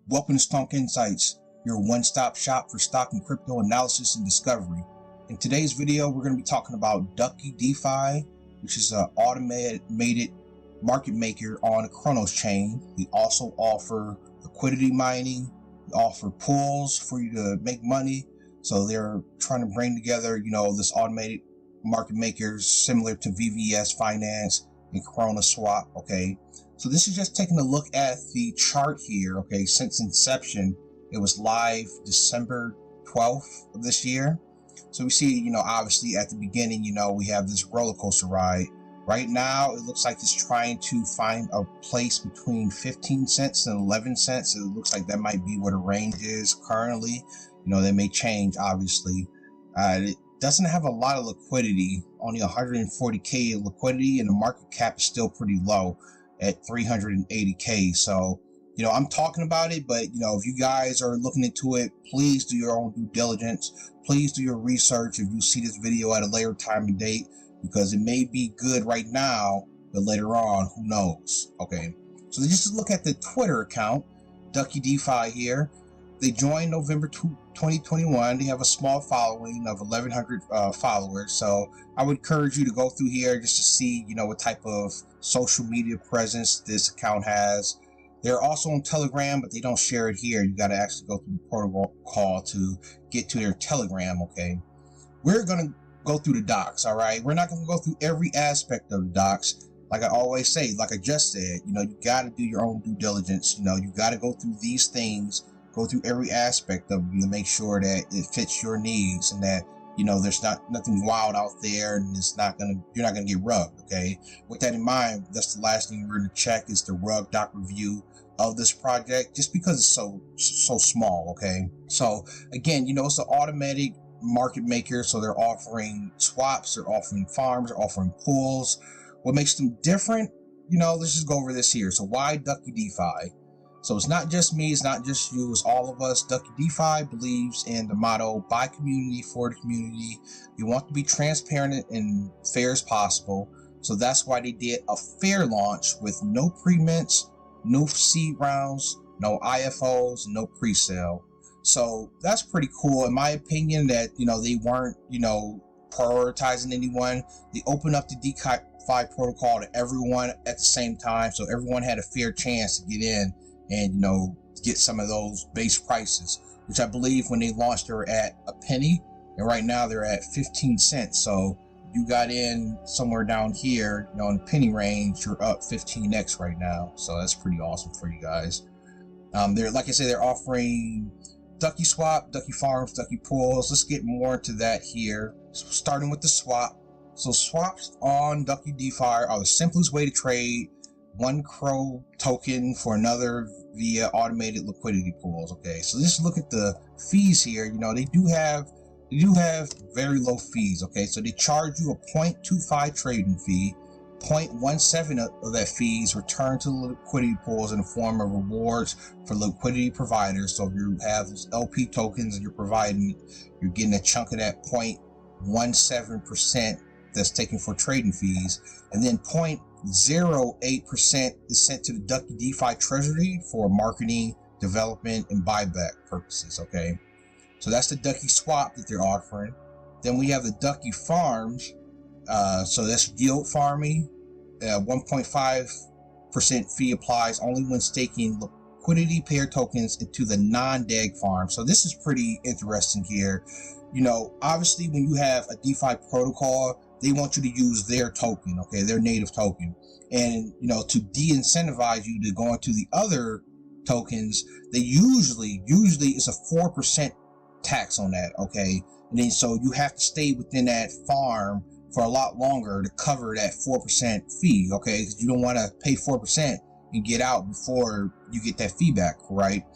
Welcome to Stonk Insights, your one-stop shop for stock and crypto analysis and discovery. In today's video, we're going to be talking about DuckyDefi, which is an automated market maker on the Cronos chain. They also offer liquidity mining, they offer pools for you to make money. So they're trying to bring together, this automated market makers similar to VVS Finance and Cronos Swap. Okay, so this is just taking a look at the chart here. Okay, since inception, it was live December 12th of this year. So we see, obviously at the beginning, we have this roller coaster ride. Right now, it looks like it's trying to find a place between 15 cents and 11 cents. It looks like that might be where the range is currently. They may change, obviously. It doesn't have a lot of liquidity, only 140K liquidity, and the market cap is still pretty low at 380K. So, I'm talking about it, but, if you guys are looking into it, please do your own due diligence. Please do your research if you see this video at a later time and date, because it may be good right now, but later on, who knows? Okay, so just look at the Twitter account, DuckyDefi here. They joined November 2021. They have a small following of 1,100 followers. So I would encourage you to go through here just to see, what type of social media presence this account has. They're also on Telegram, but they don't share it here. You got to actually go through the protocol to get to their Telegram. Okay, we're going to go through the docs. All right, we're not going to go through every aspect of the docs. Like I always say, like I just said, you got to do your own due diligence. You got to go through these things. Go through every aspect of them to make sure that it fits your needs and that, there's nothing wild out there and you're not gonna get rugged. Okay. With that in mind, that's the last thing we're gonna check is the Rugdoc review of this project, just because it's so small. Okay. So again, it's an automatic market maker. So they're offering swaps, they're offering farms, they're offering pools. What makes them different? Let's just go over this here. So why DuckyDefi? So it's not just me, it's not just you, it's all of us. DuckyDefi believes in the motto, by community, for the community. You want to be transparent and fair as possible. So that's why they did a fair launch with no pre-mints, no seed rounds, no IFOs, no pre-sale. So that's pretty cool. In my opinion, that, they weren't, prioritizing anyone. They opened up the DeFi protocol to everyone at the same time. So everyone had a fair chance to get in and get some of those base prices, which I believe when they launched they were at a penny, and right now they're at 15 cents. So you got in somewhere down here, in the penny range, you're up 15x right now. So that's pretty awesome for you guys. They're, like I said, they're offering Ducky Swap, Ducky Farms, Ducky Pools. Let's get more into that here. So starting with the swap. So swaps on DuckyDefi are the simplest way to trade one Crow token for another via automated liquidity pools. Okay, so just look at the fees here. They do have very low fees. Okay, so they charge you a 0.25 trading fee. 0.17 of that fee is returned to the liquidity pools in the form of rewards for liquidity providers. So if you have those LP tokens and you're providing, you're getting a chunk of that 0.17% that's taken for trading fees, and then 0.08% is sent to the DuckyDefi treasury for marketing, development, and buyback purposes. Okay, so that's the Ducky Swap that they're offering. Then we have the Ducky Farms. So that's yield farming. 1.5% fee applies only when staking liquidity pair tokens into the non-DEGG farm. So this is pretty interesting here. Obviously when you have a DeFi protocol, they want you to use their token, okay, their native token. And, to de-incentivize you to go into the other tokens, they usually it's a 4% tax on that, okay? And then so you have to stay within that farm for a lot longer to cover that 4% fee, okay? Because you don't want to pay 4% and get out before you get that feedback, right?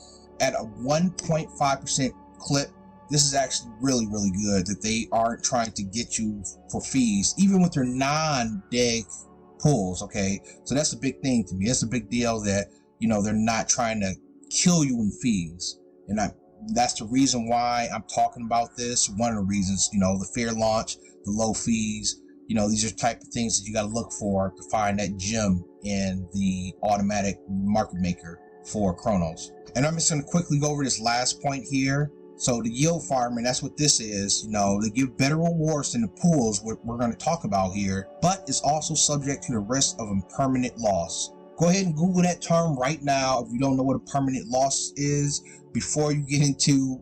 At a 1.5% clip, this is actually really, really good that they aren't trying to get you for fees, even with their non-DEGG pools, okay? So that's a big thing to me. That's a big deal that, they're not trying to kill you in fees. And that's the reason why I'm talking about this. One of the reasons, the fair launch, the low fees, these are type of things that you got to look for to find that gem in the automatic market maker. for Cronos. And I'm just going to quickly go over this last point here. So the yield farming, that's what this is. You know, they give better rewards than the pools, what we're going to talk about here, but it's also subject to the risk of impermanent loss. Go ahead and Google that term right now if you don't know what a permanent loss is. Before you get into,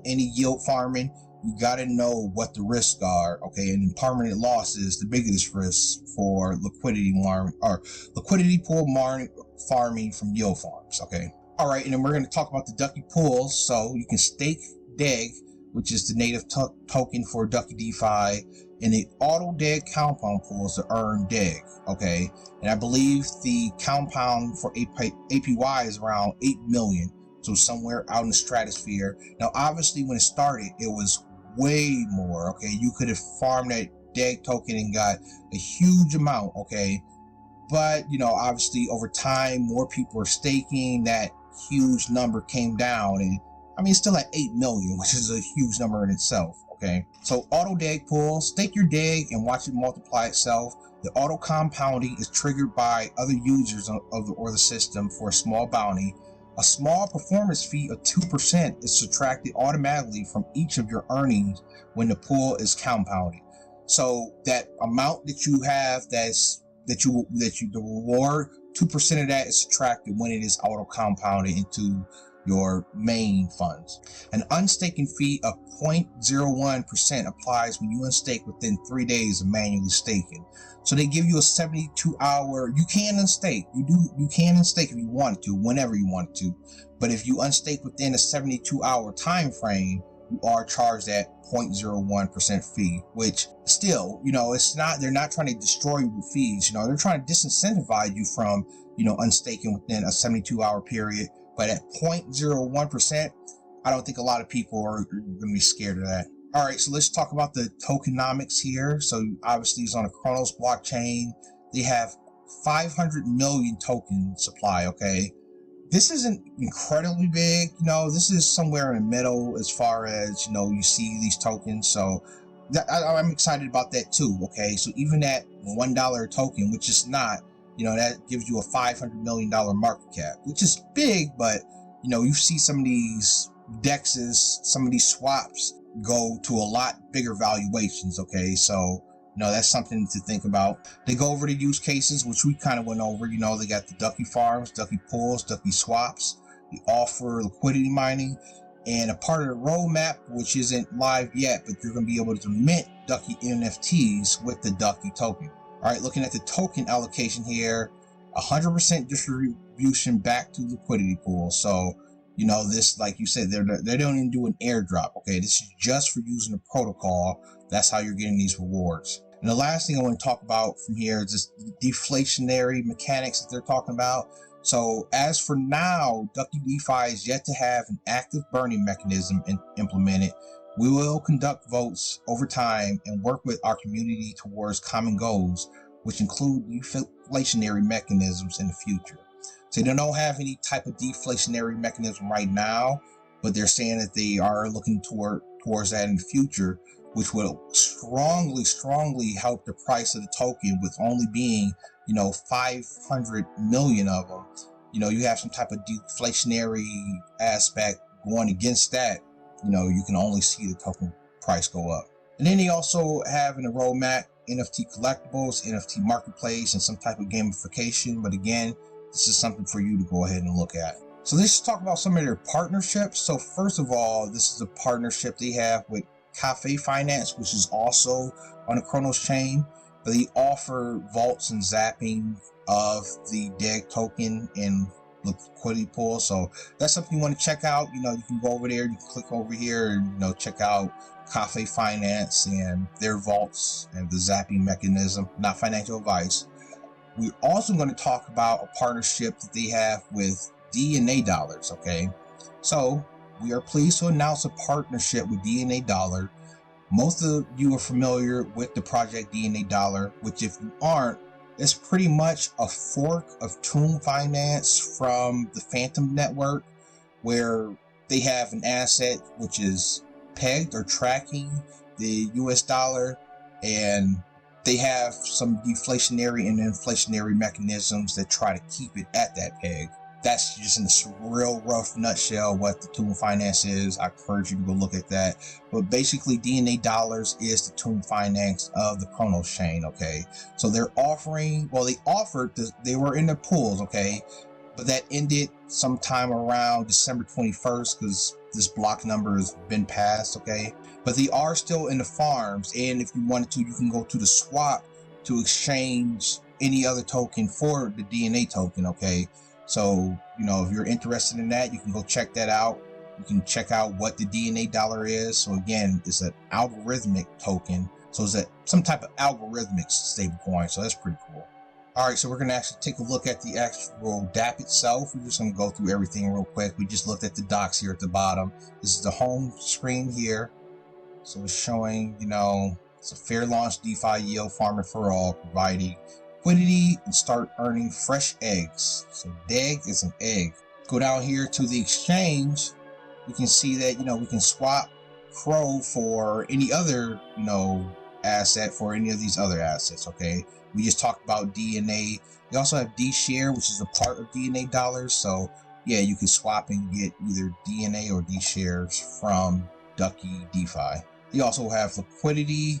any yield farming, you got to know what the risks are, okay? And impermanent loss is the biggest risk for liquidity pool farming from yield farms, okay? All right, and then we're going to talk about the Ducky pools. So you can stake DEGG, which is the native token for DuckyDefi, and the auto DEGG compound pools to earn DEGG, okay? And I believe the compound for APY is around 8 million, so somewhere out in the stratosphere. Now, obviously, when it started, it was way more, okay? You could have farmed that DEGG token and got a huge amount, okay? But, obviously, over time, more people are staking. That huge number came down, and I mean, it's still at 8 million, which is a huge number in itself, okay? So auto DEGG pool, stake your DEGG and watch it multiply itself. The auto compounding is triggered by other users or the system for a small bounty. A small performance fee of 2% is subtracted automatically from each of your earnings when the pool is compounded. So that amount that you have, the reward, 2% of that is subtracted when it is auto compounded into your main funds. An unstaking fee of 0.01% applies when you unstake within 3 days of manually staking. So they give you a 72-hour, you can unstake, you can unstake if you want to, whenever you want to, but if you unstake within a 72-hour time frame, you are charged that 0.01% fee, which still, they're not trying to destroy you with fees, they're trying to disincentivize you from, unstaking within a 72-hour period. But at 0.01%, I don't think a lot of people are going to be scared of that. All right, so let's talk about the tokenomics here. So obviously it's on a Cronos blockchain. They have 500 million token supply, okay? This isn't incredibly big, this is somewhere in the middle as far as, you see these tokens. So I'm excited about that too, okay? So even that $1 token, which is not, that gives you a $500 million market cap, which is big, but, you see some of these DEXs, some of these swaps go to a lot bigger valuations, okay? So, that's something to think about. They go over the use cases, which we kind of went over. They got the Ducky farms, Ducky pools, Ducky swaps. They offer liquidity mining, and a part of the roadmap, which isn't live yet, but you're going to be able to mint Ducky NFTs with the Ducky token. All right, looking at the token allocation here, 100% distribution back to liquidity pool. So, this, like you said, they don't even do an airdrop, okay? This is just for using the protocol. That's how you're getting these rewards. And the last thing I want to talk about from here is this deflationary mechanics that they're talking about. So as for now, DuckyDefi is yet to have an active burning mechanism implemented. We will conduct votes over time and work with our community towards common goals, which include deflationary mechanisms in the future. So they don't have any type of deflationary mechanism right now, but they're saying that they are looking towards that in the future, which will strongly help the price of the token, with only being, 500 million of them. You have some type of deflationary aspect going against that. You can only see the token price go up. And then they also have in the roadmap NFT collectibles, NFT marketplace, and some type of gamification. But again, this is something for you to go ahead and look at. So let's talk about some of their partnerships. So first of all, this is a partnership they have with Cafe Finance, which is also on the Cronos chain. They offer vaults and zapping of the DEGG token and liquidity pool. So that's something you want to check out. You can go over there, you can click over here and check out Cafe Finance and their vaults and the zapping mechanism. Not financial advice. We're also going to talk about a partnership that they have with DNA Dollars, okay? So we are pleased to announce a partnership with DNA Dollar. Most of you are familiar with the project DNA Dollar, which if you aren't, it's pretty much a fork of Tomb Finance from the Phantom Network, where they have an asset which is pegged or tracking the US dollar, and they have some deflationary and inflationary mechanisms that try to keep it at that peg. that's just in a real rough nutshell what the Tomb Finance is. I encourage you to go look at that. But basically, DNA dollars is the Tomb Finance of the Cronos chain. Okay, so they're offering, well, they offered, they were in the pools. Okay, but that ended sometime around December 21st because this block number has been passed. Okay, but they are still in the farms, and if you wanted to, you can go to the swap to exchange any other token for the DNA token. Okay, so if you're interested in that, you can go check that out. You can check out what the DNA dollar is. So again, it's an algorithmic token, so it's some type of algorithmic stable coin, so that's pretty cool. All right, so we're going to actually take a look at the actual DApp itself. We're just going to go through everything real quick. We just looked at the docs here at the bottom. This is the home screen here. So it's showing, it's a fair launch DeFi yield farming for all, providing liquidity and start earning fresh eggs. So DEGG is an egg. Go down here to the exchange. We can see that, we can swap Crow for any other, asset for any of these other assets. Okay. We just talked about DNA. We also have D-Share, which is a part of DNA dollars. So yeah, you can swap and get either DNA or D-Shares from DuckyDefi. You also have liquidity,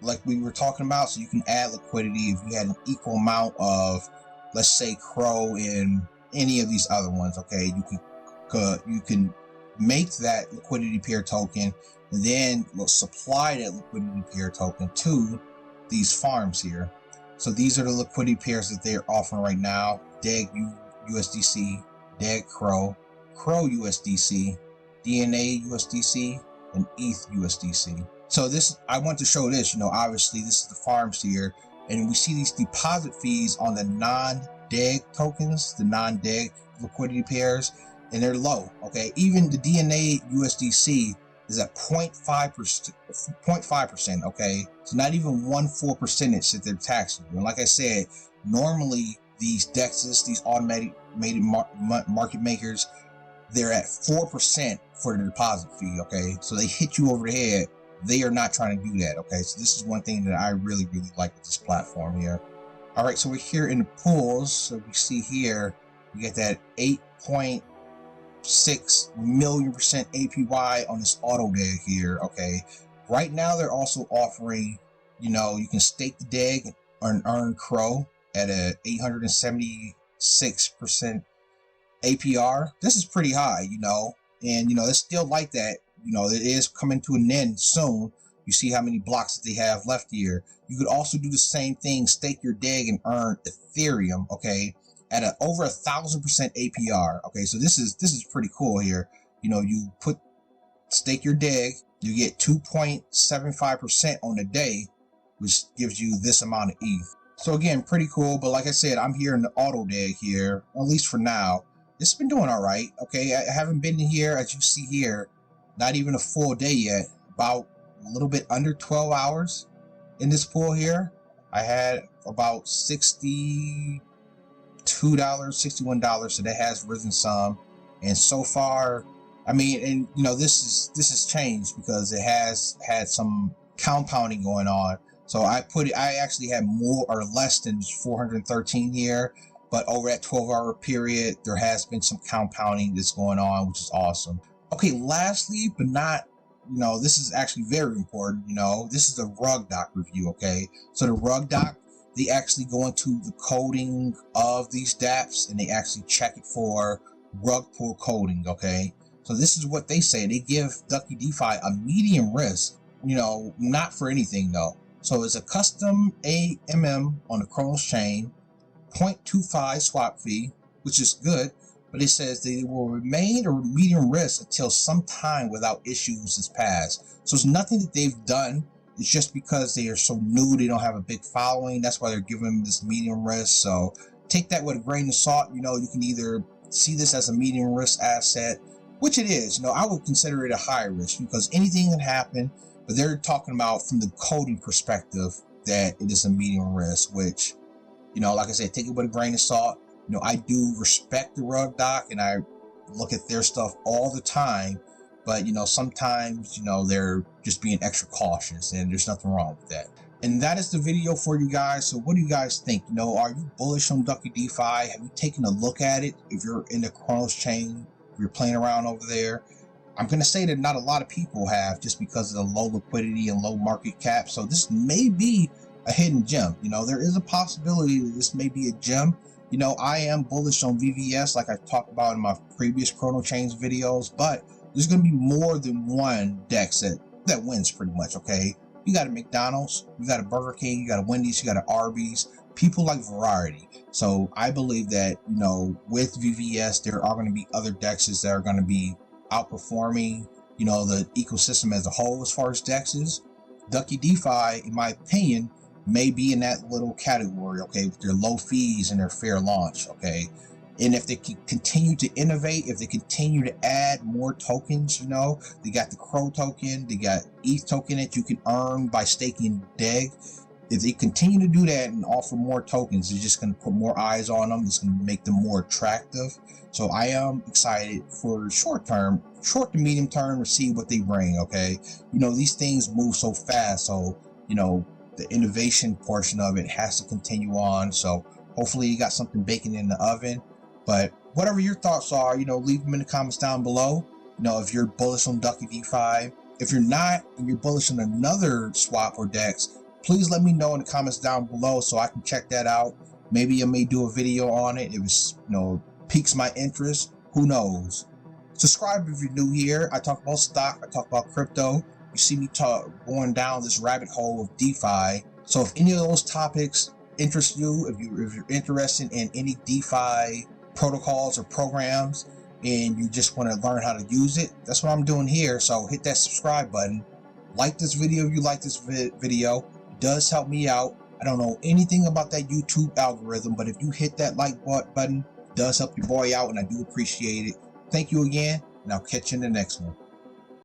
like we were talking about. So you can add liquidity if you had an equal amount of, let's say, Crow in any of these other ones. Okay, you can make that liquidity pair token and then supply that liquidity pair token to these farms here. So these are the liquidity pairs that they're offering right now: DEGG USDC, DEGG Crow, Crow USDC, DNA USDC, and ETH USDC. So this, I want to show this, obviously this is the farms here, and we see these deposit fees on the non-DEGG tokens, the non-DEGG liquidity pairs, and they're low. Okay, even the DNA USDC is at 0.5%. Okay, so not even 1/4 percentage that they're taxing you. And like I said, normally these DEXs, these automated market makers, they're at 4% for the deposit fee. Okay, so they hit you over the head. They are not trying to do that. Okay, so this is one thing that I really like with this platform here. All right, so we're here in the pools. So we see here we get that 8.6 million% APY on this auto DEGG here. Okay, right now they're also offering, you can stake the DEGG and earn Crow at a 876% APR. This is pretty high, and it's still like that. It is coming to an end soon. You see how many blocks that they have left here. You could also do the same thing, stake your DEGG and earn Ethereum. Okay, at over 1,000% APR. Okay, so this is pretty cool here. You stake your DEGG, you get 2.75% on the day, which gives you this amount of ETH. So again, pretty cool. But like I said, I'm here in the auto DEGG here, at least for now. It's been doing all right. Okay, I haven't been in here, as you see here, not even a full day yet. About a little bit under 12 hours in this pool here. I had about $62, $61, so that has risen some. And so far, I mean, and this has changed because it has had some compounding going on. So I actually had more or less than 413 here, but over that 12-hour period, there has been some compounding that's going on, which is awesome. Okay, lastly, but not, this is actually very important, this is the Rugdoc review. Okay, so the Rugdoc, they actually go into the coding of these dApps and they actually check it for rug pull coding. Okay, so this is what they say. They give DuckyDefi a medium risk, not for anything though. So it's a custom AMM on the Cronos chain, 0.25 swap fee, which is good, but it says they will remain a medium risk until some time without issues is passed. So it's nothing that they've done. It's just because they are so new, they don't have a big following. That's why they're giving them this medium risk. So take that with a grain of salt. You can either see this as a medium risk asset, which it is. I would consider it a high risk because anything can happen. But they're talking about from the coding perspective that it is a medium risk, which, like I said, take it with a grain of salt. I do respect the Rugdoc and I look at their stuff all the time, but sometimes they're just being extra cautious, and there's nothing wrong with that. And that is the video for you guys. So what do you guys think? You know, are you bullish on DuckyDefi? Have you taken a look at it? If you're in the Cronos chain, if you're playing around over there, I'm going to say that not a lot of people have, just because of the low liquidity and low market cap. So this may be a hidden gem. You know, there is a possibility that this may be a gem. You know, I am bullish on VVS, like I talked about in my previous Chrono Chains videos, but there's going to be more than one DEX that wins pretty much, okay? You got a McDonald's, you got a Burger King, you got a Wendy's, you got an Arby's. People like variety. So I believe that, you know, with VVS, there are going to be other DEXs that are going to be outperforming, you know, the ecosystem as a whole as far as DEXs. DuckyDefi, in my opinion, may be in that little category, okay, with their low fees and their fair launch, okay? And if they can continue to innovate, if they continue to add more tokens, you know, they got the Crow token, they got ETH token that you can earn by staking DEGG. If they continue to do that and offer more tokens, it's just going to put more eyes on them. It's going to make them more attractive. So I am excited for short to medium term to see what they bring, okay? You know, these things move so fast, so, you know, the innovation portion of it has to continue on. So hopefully you got something baking in the oven. But whatever your thoughts are, you know, leave them in the comments down below. You know, if you're bullish on DuckyDefi. If you're not, and you're bullish on another swap or DEX, please let me know in the comments down below so I can check that out. Maybe I may do a video on it. It was, you know, piques my interest. Who knows? Subscribe if you're new here. I talk about stock. I talk about crypto. You see me going down this rabbit hole of DeFi. So if any of those topics interest you, if you're interested in any DeFi protocols or programs, and you just want to learn how to use it, that's what I'm doing here. So hit that subscribe button. Like this video if you like this video. It does help me out. I don't know anything about that YouTube algorithm, but if you hit that like button, it does help your boy out, and I do appreciate it. Thank you again, and I'll catch you in the next one.